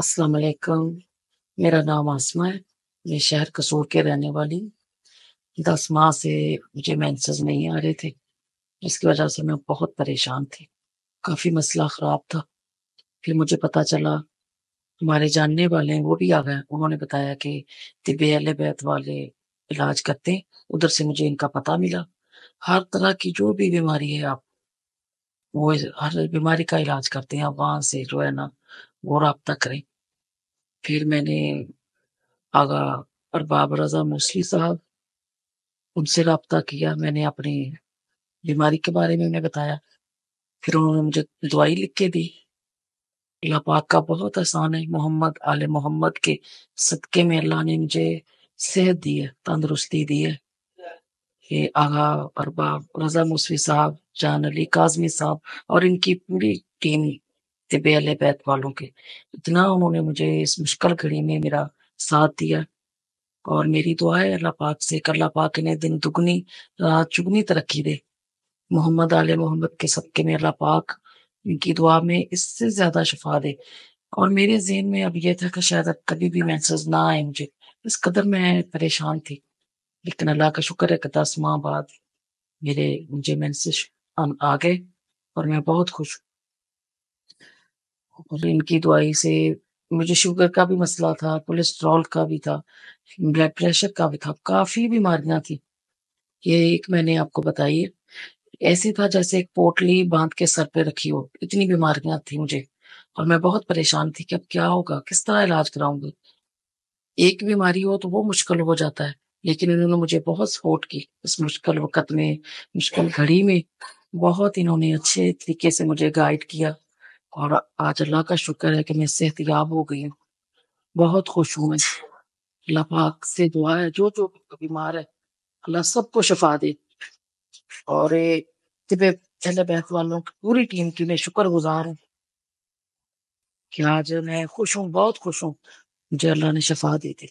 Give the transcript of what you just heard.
السلام علیکم، میرا نام آسمہ ہے۔ میں شہر قصور کے رہنے والی ہوں۔ 10 ماہ سے مجھے مینسز نہیں آ رہے تھے، جس کی وجہ سے میں بہت پریشان تھی، کافی مسئلہ خراب تھا۔ پھر مجھے پتا چلا ہمارے جاننے والے ہیں وہ بھی آ گئے، انہوں نے بتایا کہ طب اہل بیت والے علاج کرتے ہیں، ادھر سے مجھے ان کا پتہ ملا۔ ہر طرح کی جو بھی بیماری ہے آپ وہ ہر بیماری کا علاج کرتے ہیں، آپ وہاں سے جو ہے نا وہ رابطہ کریں۔ پھر میں نے آغا ارباب رضا موسلی صاحب ان سے رابطہ کیا، میں نے اپنی بیماری کے بارے میں انہیں بتایا، پھر انہوں نے مجھے دوائی لکھ کے دی۔ اللہ پاک کا بہت احسان ہے، محمد آل محمد کے صدقے میں اللہ نے مجھے صحت دی ہے، تندرستی دی ہے۔ یہ آغا ارباب رضا موسوی صاحب، جان علی کاظمی صاحب اور ان کی پوری ٹیم طب اہل بیت والوں کے، اتنا انہوں نے مجھے اس مشکل گھڑی میں میرا ساتھ دیا۔ اور میری دعا ہے اللہ پاک سے کہ اللہ پاک انہیں دن دگنی رات چگنی ترقی دے۔ محمد آل محمد کے صدقے میں اللہ پاک ان کی دعا میں اس سے زیادہ شفا دے۔ اور میرے ذہن میں اب یہ تھا کہ شاید اب کبھی بھی مینسز نہ آئے مجھے، اس قدر میں پریشان تھی، لیکن اللہ کا شکر ہے کہ 10 ماہ بعد مجھے مینسز آ گئے اور میں بہت خوش ہوں۔ اور ان کی دعائی سے مجھے شوگر کا بھی مسئلہ تھا، کولیسٹرول کا بھی تھا، بلڈ پریشر کا بھی تھا، کافی بیماریاں تھیں۔ یہ ایک میں نے آپ کو بتائی ہے، ایسے تھا جیسے ایک پوٹلی باندھ کے سر پہ رکھی ہو، اتنی بیماریاں تھیں مجھے، اور میں بہت پریشان تھی کہ اب کیا ہوگا، کس طرح علاج کراؤں گی۔ ایک بیماری ہو تو وہ مشکل ہو جاتا ہے، لیکن انہوں نے مجھے بہت سپورٹ کی اس مشکل وقت میں، مشکل گھڑی میں، بہت انہوں نے اچھے طریقے سے مجھے گائیڈ کیا۔ اور آج اللہ کا شکر ہے کہ میں صحت یاب ہو گئی ہوں، بہت خوش ہوں میں۔ اللہ پاک سے دعا ہے جو جو بیمار ہے اللہ سب کو شفا دے۔ اور طب اہل بیت والوں کی پوری ٹیم کی میں شکر گزار ہوں کہ آج میں خوش ہوں، بہت خوش ہوں، مجھے اللہ نے شفا دی تھی۔